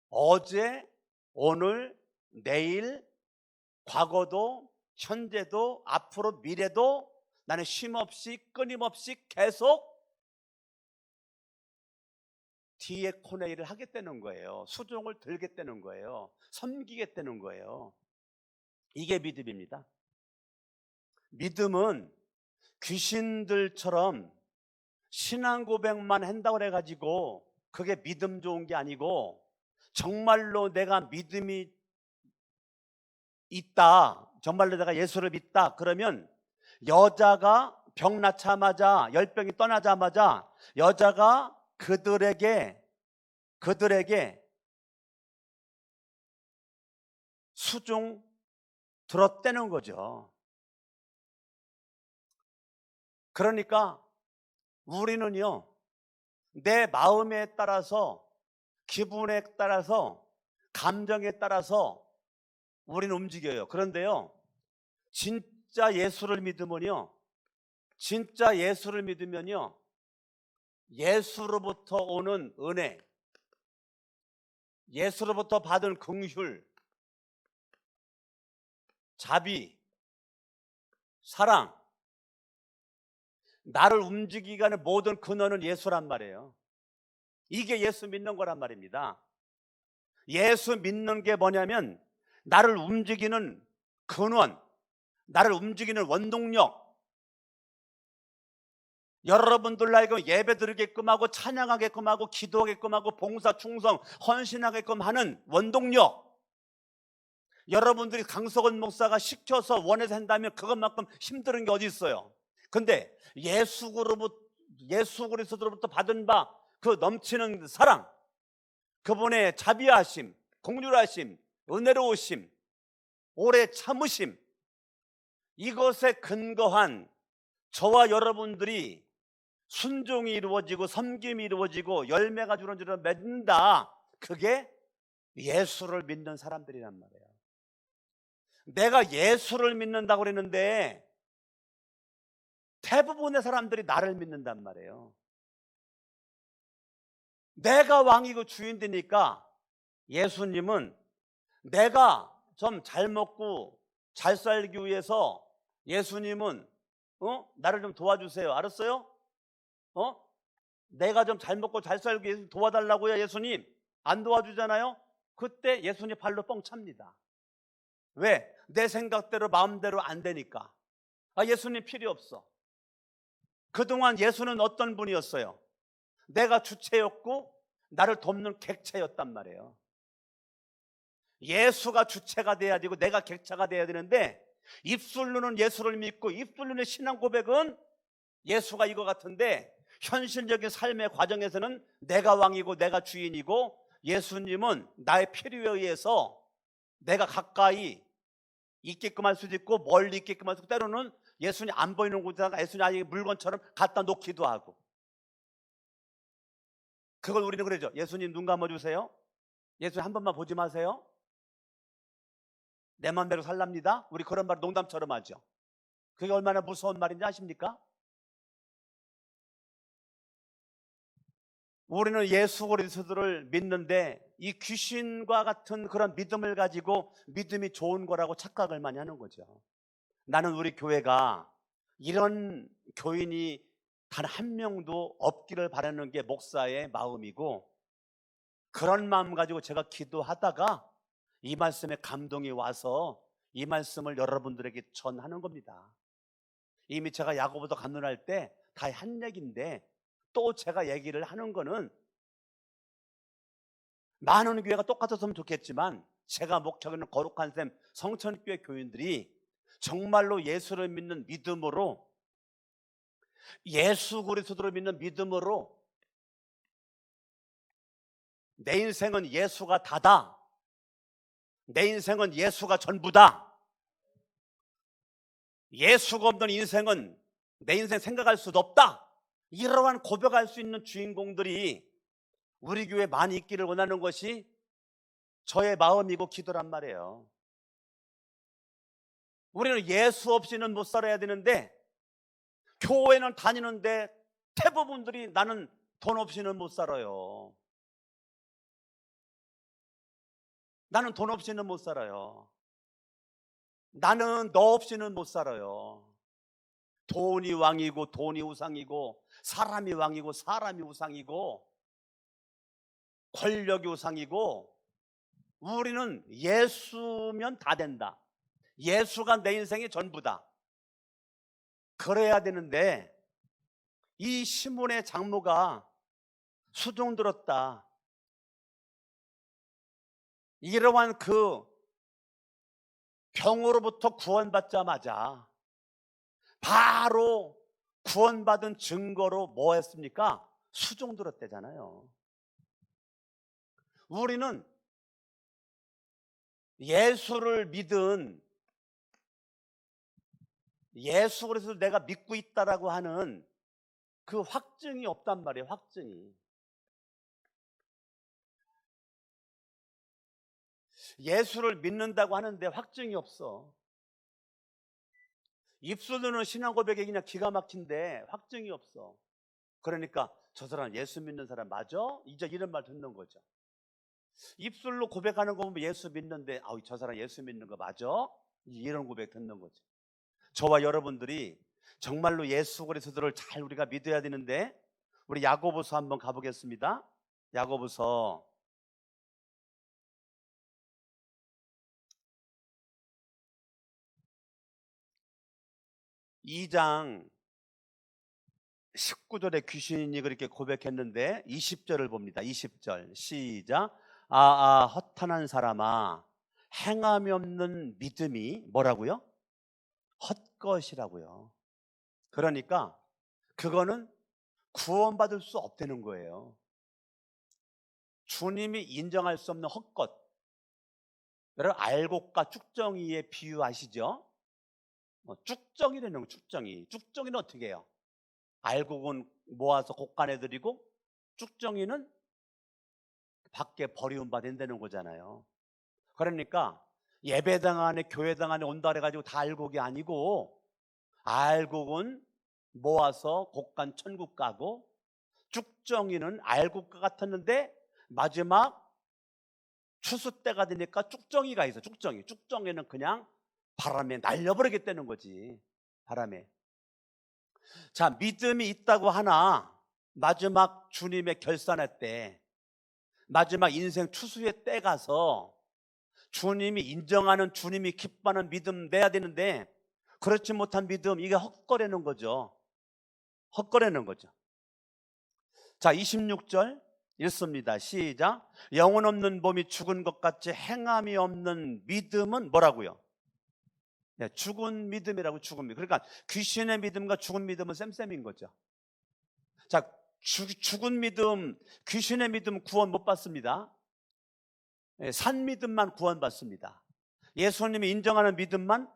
어제, 오늘, 내일, 과거도, 현재도, 앞으로, 미래도 나는 쉼없이 끊임없이 계속 디에코네이를 하겠다는 거예요. 수종을 들겠다는 거예요. 섬기겠다는 거예요. 이게 믿음입니다. 믿음은 귀신들처럼 신앙 고백만 한다고 해가지고 그게 믿음 좋은 게 아니고, 정말로 내가 믿음이 있다, 정말로 내가 예수를 믿다, 그러면 여자가 병 낳자마자, 열병이 떠나자마자 여자가 그들에게 수종 들었다는 거죠. 그러니까 우리는요, 내 마음에 따라서, 기분에 따라서, 감정에 따라서 우리는 움직여요. 그런데요, 진짜 예수를 믿으면요, 예수로부터 오는 은혜, 예수로부터 받은 긍휼, 자비, 사랑, 나를 움직이게 하는 모든 근원은 예수란 말이에요. 이게 예수 믿는 거란 말입니다. 예수 믿는 게 뭐냐면 나를 움직이는 근원, 나를 움직이는 원동력, 여러분들 나에게 예배 드리게끔 하고 찬양하게끔 하고 기도하게끔 하고 봉사, 충성, 헌신하게끔 하는 원동력. 여러분들이 강석원 목사가 시켜서 원해서 한다면 그것만큼 힘든 게 어디 있어요. 근데 예수 그리스도로부터 받은 바 그 넘치는 사랑, 그분의 자비하심, 공률하심, 은혜로우심, 오래 참으심, 이것에 근거한 저와 여러분들이 순종이 이루어지고 섬김이 이루어지고 열매가 주렁주렁 맺는다. 그게 예수를 믿는 사람들이란 말이에요. 내가 예수를 믿는다고 그랬는데 대부분의 사람들이 나를 믿는단 말이에요. 내가 왕이고 주인 되니까 예수님은 내가 좀 잘 먹고 잘 살기 위해서 예수님은 나를 좀 도와주세요. 알았어요? 내가 좀 잘 먹고 잘 살기 위해서 도와달라고요. 예수님 안 도와주잖아요. 그때 예수님 발로 뻥 찹니다. 왜? 내 생각대로 마음대로 안 되니까. 예수님 필요 없어. 그동안 예수는 어떤 분이었어요? 내가 주체였고 나를 돕는 객체였단 말이에요. 예수가 주체가 돼야 되고 내가 객체가 돼야 되는데 입술로는 예수를 믿고 입술로는 신앙 고백은 예수가 이거 같은데 현실적인 삶의 과정에서는 내가 왕이고 내가 주인이고 예수님은 나의 필요에 의해서 내가 가까이 있게끔 할 수도 있고 멀리 있게끔 할 수도 있고 때로는 예수님 안 보이는 곳에다가 예수님 아니 물건처럼 갖다 놓기도 하고. 그걸 우리는 그러죠. 예수님 눈 감아주세요. 예수님 한 번만 보지 마세요. 내 맘대로 살랍니다. 우리 그런 말 농담처럼 하죠. 그게 얼마나 무서운 말인지 아십니까? 우리는 예수 그리스도를 믿는데 이 귀신과 같은 그런 믿음을 가지고 믿음이 좋은 거라고 착각을 많이 하는 거죠. 나는 우리 교회가 이런 교인이 단 한 명도 없기를 바라는 게 목사의 마음이고, 그런 마음 가지고 제가 기도하다가 이 말씀에 감동이 와서 이 말씀을 여러분들에게 전하는 겁니다. 이미 제가 야고보서 간론할 때 다 한 얘기인데 또 제가 얘기를 하는 거는 많은 교회가 똑같았으면 좋겠지만 제가 목적하는 거룩한 샘 성천교회 교인들이 정말로 예수를 믿는 믿음으로, 예수 그리스도를 믿는 믿음으로 내 인생은 예수가 다다, 내 인생은 예수가 전부다, 예수가 없는 인생은 내 인생 생각할 수도 없다, 이러한 고백할 수 있는 주인공들이 우리 교회에 많이 있기를 원하는 것이 저의 마음이고 기도란 말이에요. 우리는 예수 없이는 못 살아야 되는데 교회는 다니는데 대부분들이 나는 돈 없이는 못 살아요. 나는 돈 없이는 못 살아요. 나는 너 없이는 못 살아요. 돈이 왕이고 돈이 우상이고 사람이 왕이고 사람이 우상이고 권력이 우상이고, 우리는 예수면 다 된다. 예수가 내 인생의 전부다. 그래야 되는데 이 시몬의 장모가 수종 들었다. 이러한 그 병으로부터 구원받자마자 바로 구원받은 증거로 뭐 했습니까? 수종 들었대잖아요. 우리는 예수를 믿은, 예수 그래서 내가 믿고 있다라고 하는 그 확증이 없단 말이에요. 확증이. 예수를 믿는다고 하는데 확증이 없어. 입술로는 신앙 고백이 그냥 기가 막힌데 확증이 없어. 그러니까 저 사람 예수 믿는 사람 맞아? 이제 이런 말 듣는 거죠. 입술로 고백하는 거 보면 예수 믿는데 저 사람 예수 믿는 거 맞아? 이런 고백 듣는 거죠. 저와 여러분들이 정말로 예수 그리스도를 잘 우리가 믿어야 되는데, 우리 야고보서 한번 가보겠습니다. 야고보서 2장 19절에 귀신이 그렇게 고백했는데 20절을 봅니다. 20절 시작. 허탄한 사람아, 행함이 없는 믿음이 뭐라고요? 헛것이라고요. 그러니까 그거는 구원받을 수 없다는 거예요. 주님이 인정할 수 없는 헛것. 여러분, 알곡과 쭉정이의 비유 아시죠? 쭉정이라는 거. 쭉정이는 어떻게 해요? 알곡은 모아서 곡간에 들이고 쭉정이는 밖에 버리운 바 된다는 거잖아요. 그러니까 예배당 안에 교회당 안에 온다 그래가지고 다 알곡이 아니고, 알곡은 모아서 곡간 천국 가고, 쭉정이는 알곡과 같았는데 마지막 추수 때가 되니까 쭉정이가 있어. 쭉정이는 그냥 바람에 날려버리게 되는 거지. 바람에. 자, 믿음이 있다고 하나 마지막 주님의 결산할 때, 마지막 인생 추수의 때 가서 주님이 인정하는, 주님이 기뻐하는 믿음 내야 되는데, 그렇지 못한 믿음, 이게 헛거리는 거죠. 헛거리는 거죠. 자, 26절 읽습니다. 시작. 영혼 없는 몸이 죽은 것 같이 행함이 없는 믿음은 뭐라고요? 네, 죽은 믿음이라고. 죽은 믿음. 그러니까 귀신의 믿음과 죽은 믿음은 쌤쌤인 거죠. 자, 죽은 믿음, 귀신의 믿음 구원 못 받습니다. 산 믿음만 구원 받습니다. 예수님이 인정하는 믿음만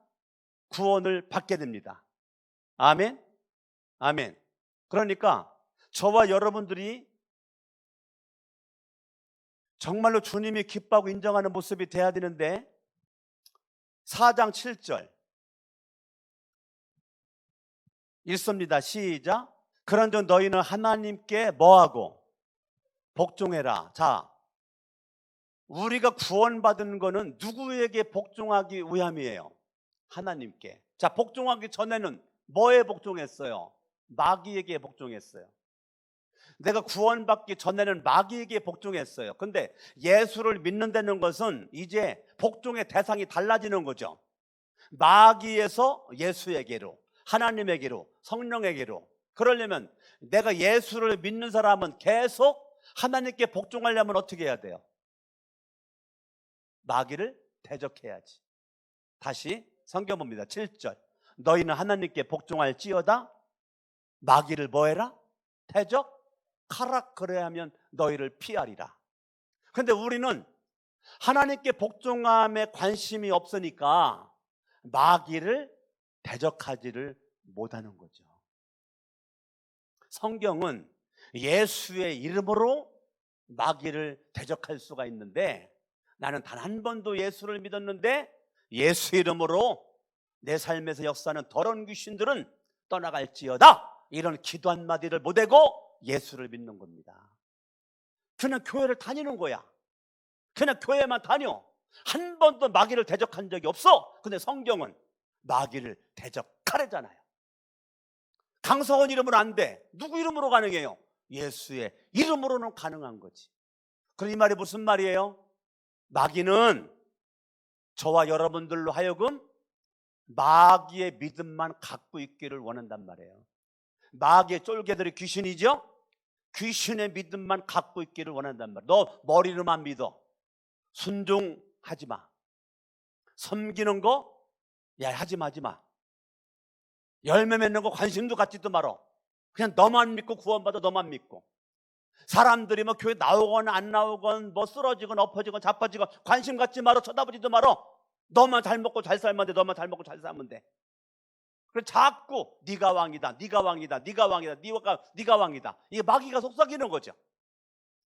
구원을 받게 됩니다. 아멘. 아멘. 그러니까 저와 여러분들이 정말로 주님이 기뻐하고 인정하는 모습이 돼야 되는데, 4장 7절 읽습니다. 시작. 그런즉 너희는 하나님께 뭐하고? 복종해라. 자, 우리가 구원받은 거는 누구에게 복종하기 위함이에요? 하나님께. 자, 복종하기 전에는 뭐에 복종했어요? 마귀에게 복종했어요. 내가 구원받기 전에는 마귀에게 복종했어요. 근데 예수를 믿는다는 것은 이제 복종의 대상이 달라지는 거죠. 마귀에서 예수에게로, 하나님에게로, 성령에게로. 그러려면 내가 예수를 믿는 사람은 계속 하나님께 복종하려면 어떻게 해야 돼요? 마귀를 대적해야지. 다시 성경 봅니다. 7절. 너희는 하나님께 복종할지어다 마귀를 뭐해라? 대적하라. 그래야 하면 너희를 피하리라. 근데 우리는 하나님께 복종함에 관심이 없으니까 마귀를 대적하지를 못하는 거죠. 성경은 예수의 이름으로 마귀를 대적할 수가 있는데, 나는 단 한 번도 예수를 믿었는데 예수 이름으로 내 삶에서 역사하는 더러운 귀신들은 떠나갈지어다, 이런 기도 한마디를 못하고 예수를 믿는 겁니다. 그냥 교회를 다니는 거야. 그냥 교회만 다녀. 한 번도 마귀를 대적한 적이 없어. 근데 성경은 마귀를 대적하래잖아요. 강성원 이름으로 안 돼. 누구 이름으로 가능해요? 예수의 이름으로는 가능한 거지. 그럼 이 말이 무슨 말이에요? 마귀는 저와 여러분들로 하여금 마귀의 믿음만 갖고 있기를 원한단 말이에요. 마귀의 쫄개들이 귀신이죠? 귀신의 믿음만 갖고 있기를 원한단 말이에요. 너 머리로만 믿어. 순종하지 마. 섬기는 거 야 하지 마. 열매 맺는 거 관심도 갖지도 말어. 그냥 너만 믿고 구원받아. 너만 믿고. 사람들이 뭐 교회 나오건 안 나오건, 뭐 쓰러지건 엎어지건 자빠지건 관심 갖지 말어. 쳐다보지도 말어. 너만 잘 먹고 잘 살면 돼. 너만 잘 먹고 잘 살면 돼. 그래서 자꾸 네가 왕이다, 네가 왕이다, 네가 왕이다, 네가 왕이다. 이게 마귀가 속삭이는 거죠.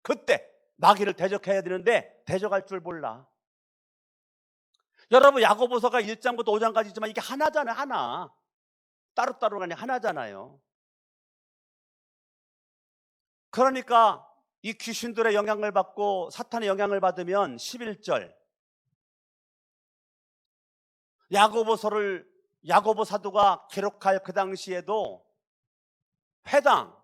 그때 마귀를 대적해야 되는데 대적할 줄 몰라. 여러분, 야고보서가 1장부터 5장까지 있지만 이게 하나잖아요. 하나. 따로따로가 아니라 하나잖아요. 그러니까 이 귀신들의 영향을 받고 사탄의 영향을 받으면 11절, 야고보 사도가 기록할 그 당시에도 회당,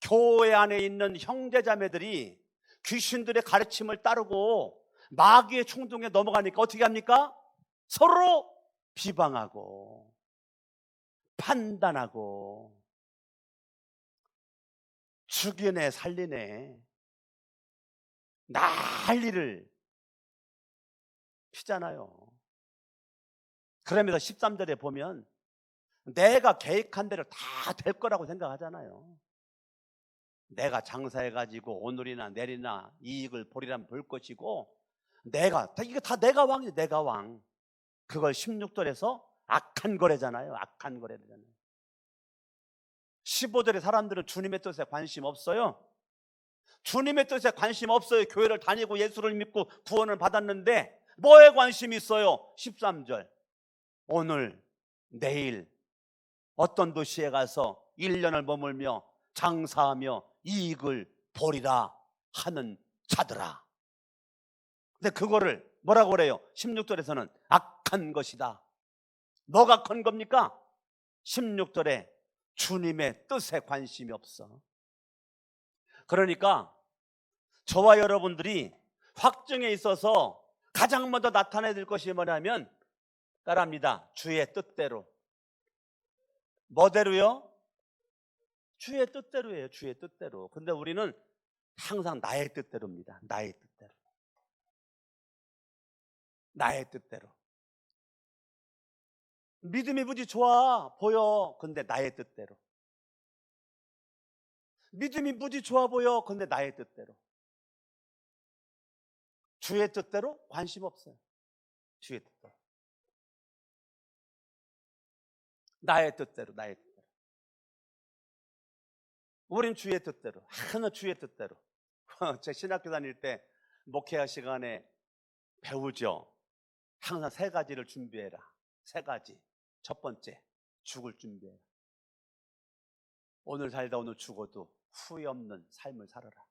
교회 안에 있는 형제자매들이 귀신들의 가르침을 따르고 마귀의 충동에 넘어가니까 어떻게 합니까? 서로 비방하고 판단하고 죽이네 살리네 난리를 피잖아요. 그러면서 13절에 보면 내가 계획한 대로 다 될 거라고 생각하잖아요. 내가 장사해가지고 오늘이나 내일이나 이익을 보리라면 볼 것이고 이게 다 내가 왕이지. 내가 왕. 그걸 16절에서 악한 거래잖아요. 악한 거래잖아요. 15절의 사람들은 주님의 뜻에 관심 없어요. 주님의 뜻에 관심 없어요. 교회를 다니고 예수를 믿고 구원을 받았는데 뭐에 관심이 있어요? 13절 오늘 내일 어떤 도시에 가서 1년을 머물며 장사하며 이익을 보리라 하는 자들아. 근데 그거를 뭐라고 그래요? 16절에서는 악한 것이다. 뭐가 큰 겁니까? 16절에 주님의 뜻에 관심이 없어. 그러니까 저와 여러분들이 확증에 있어서 가장 먼저 나타내야 될 것이 뭐냐면 따라합니다. 주의 뜻대로. 뭐대로요? 주의 뜻대로예요. 주의 뜻대로. 근데 우리는 항상 나의 뜻대로입니다. 나의 뜻대로. 나의 뜻대로. 믿음이 무지 좋아 보여. 근데 나의 뜻대로. 믿음이 무지 좋아 보여. 근데 나의 뜻대로. 주의 뜻대로 관심 없어요. 주의 뜻대로. 나의 뜻대로. 나의 뜻대로. 우린 주의 뜻대로. 하나 주의 뜻대로. 제 신학교 다닐 때 목회할 시간에 배우죠. 항상 세 가지를 준비해라. 세 가지. 첫 번째, 죽을 준비해라. 오늘 살다 오늘 죽어도 후회 없는 삶을 살아라.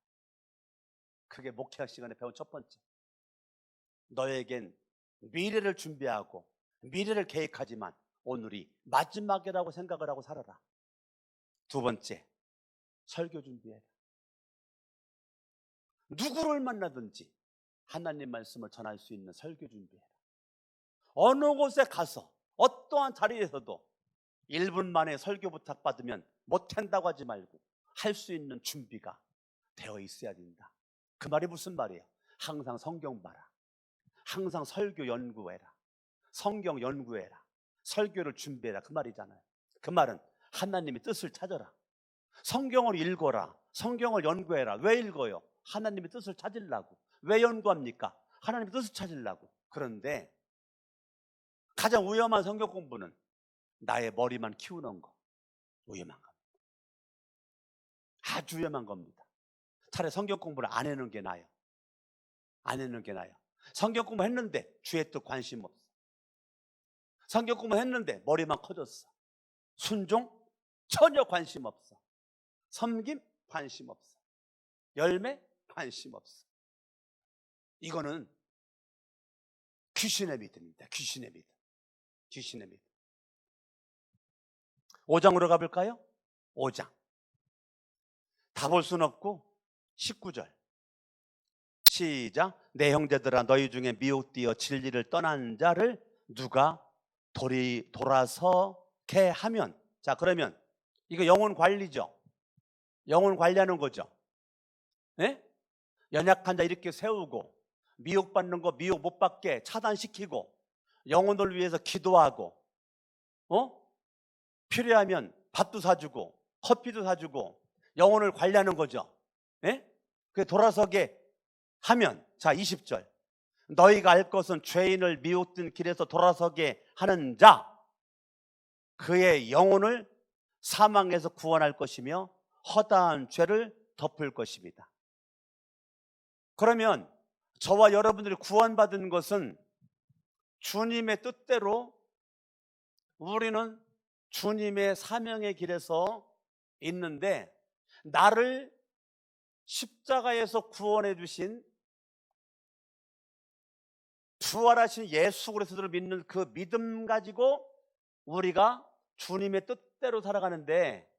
그게 목회학 시간에 배운 첫 번째. 너에겐 미래를 준비하고 미래를 계획하지만 오늘이 마지막이라고 생각을 하고 살아라. 두 번째, 설교 준비해라. 누구를 만나든지 하나님 말씀을 전할 수 있는 설교 준비해라. 어느 곳에 가서 어떠한 자리에서도 1분 만에 설교 부탁받으면 못한다고 하지 말고 할 수 있는 준비가 되어 있어야 된다. 그 말이 무슨 말이에요? 항상 성경 봐라. 항상 설교 연구해라. 성경 연구해라. 설교를 준비해라. 그 말이잖아요. 그 말은 하나님의 뜻을 찾아라. 성경을 읽어라. 성경을 연구해라. 왜 읽어요? 하나님의 뜻을 찾으려고. 왜 연구합니까? 하나님의 뜻을 찾으려고. 그런데 가장 위험한 성경 공부는 나의 머리만 키우는 거. 위험한 겁니다. 아주 위험한 겁니다. 차라리 성경 공부를 안 해놓은 게 나아요. 안 해놓은 게 나아요. 성경 공부 했는데 주의 뜻 관심 없어. 성경 공부 했는데 머리만 커졌어. 순종 전혀 관심 없어. 섬김 관심 없어. 열매 관심 없어. 이거는 귀신의 믿음입니다. 귀신의 믿음. 귀신의 믿음. 5장으로 가볼까요? 5장. 다 볼 수는 없고 19절 시작. 내 형제들아 너희 중에 미혹되어 진리를 떠난 자를 누가 돌아서게 하면. 자, 그러면 이거 영혼 관리죠. 영혼 관리하는 거죠. 네? 연약한 자 이렇게 세우고 미혹받는 거 미혹 못 받게 차단시키고 영혼을 위해서 기도하고 필요하면 밥도 사주고 커피도 사주고 영혼을 관리하는 거죠. 네? 그 돌아서게 하면. 자, 20절 너희가 알 것은 죄인을 미혹된 길에서 돌아서게 하는 자 그의 영혼을 사망에서 구원할 것이며 허다한 죄를 덮을 것입니다. 그러면 저와 여러분들이 구원받은 것은 주님의 뜻대로 우리는 주님의 사명의 길에서 있는데 나를 십자가에서 구원해 주신 부활하신 예수 그리스도를 믿는 그 믿음 가지고 우리가 주님의 뜻대로 살아가는데,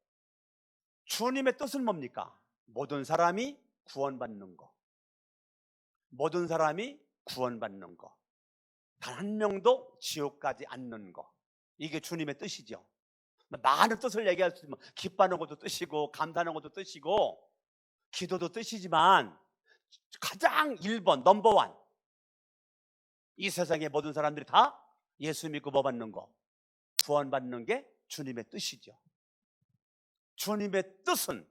주님의 뜻은 뭡니까? 모든 사람이 구원받는 거, 모든 사람이 구원받는 거, 단 한 명도 지옥 가지 않는 거, 이게 주님의 뜻이죠. 많은 뜻을 얘기할 수 있지만, 기뻐하는 것도 뜻이고 감사하는 것도 뜻이고 기도도 뜻이지만, 가장 1번 넘버원, 이 세상의 모든 사람들이 다 예수 믿고 뭐 받는 거, 구원받는 게 주님의 뜻이죠. 주님의 뜻은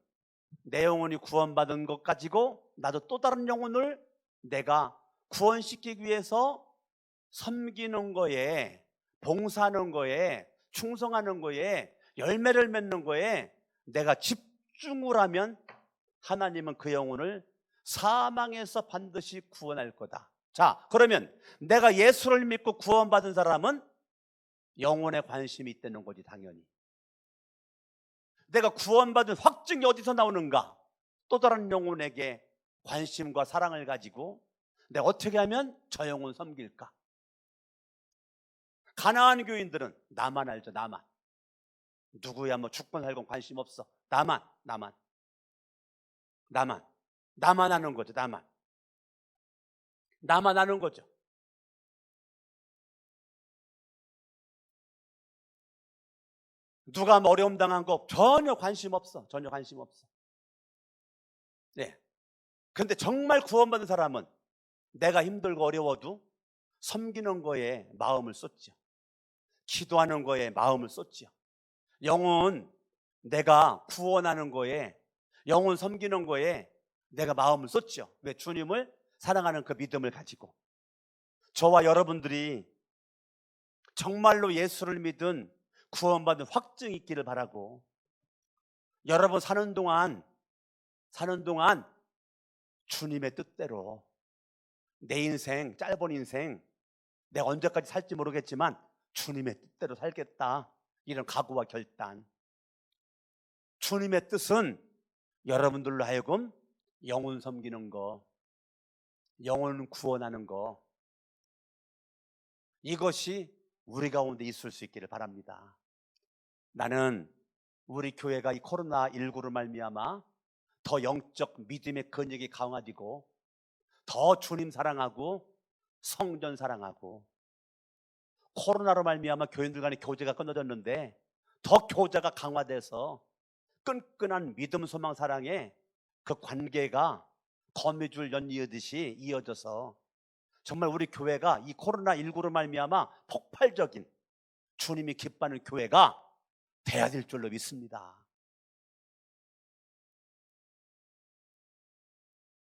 내 영혼이 구원받은 것 가지고 나도 또 다른 영혼을 내가 구원시키기 위해서 섬기는 거에, 봉사하는 거에, 충성하는 거에, 열매를 맺는 거에 내가 집중을 하면 하나님은 그 영혼을 사망에서 반드시 구원할 거다. 자, 그러면 내가 예수를 믿고 구원받은 사람은 영혼에 관심이 있다는 거지, 당연히. 내가 구원받은 확증이 어디서 나오는가? 또 다른 영혼에게 관심과 사랑을 가지고 내가 어떻게 하면 저 영혼 섬길까? 가난한 교인들은 나만 알죠, 나만. 누구야 뭐 죽건 살건 관심 없어. 나만 아는 거죠. 나만 아는 거죠. 누가 뭐 어려움 당한 거 전혀 관심 없어. 네. 근데 정말 구원받은 사람은 내가 힘들고 어려워도 섬기는 거에 마음을 쏟죠. 기도하는 거에 마음을 쏟죠. 영혼, 내가 구원하는 거에, 영혼 섬기는 거에 내가 마음을 쏟죠. 왜? 주님을 사랑하는 그 믿음을 가지고. 저와 여러분들이 정말로 예수를 믿은 구원받은 확증이 있기를 바라고, 여러분 사는 동안 주님의 뜻대로 내 인생, 짧은 인생, 내가 언제까지 살지 모르겠지만 주님의 뜻대로 살겠다, 이런 각오와 결단. 주님의 뜻은 여러분들로 하여금 영혼 섬기는 거, 영혼 구원하는 거, 이것이 우리 가운데 있을 수 있기를 바랍니다. 나는 우리 교회가 이 코로나19로 말미암아 더 영적 믿음의 근육이 강화되고 더 주님 사랑하고 성전 사랑하고, 코로나로 말미암아 교인들 간의 교제가 끊어졌는데 더 교제가 강화돼서 끈끈한 믿음, 소망, 사랑의 그 관계가 거미줄 연이어듯이 이어져서 정말 우리 교회가 이 코로나19로 말미암아 폭발적인 주님이 기뻐하는 교회가 돼야 될 줄로 믿습니다.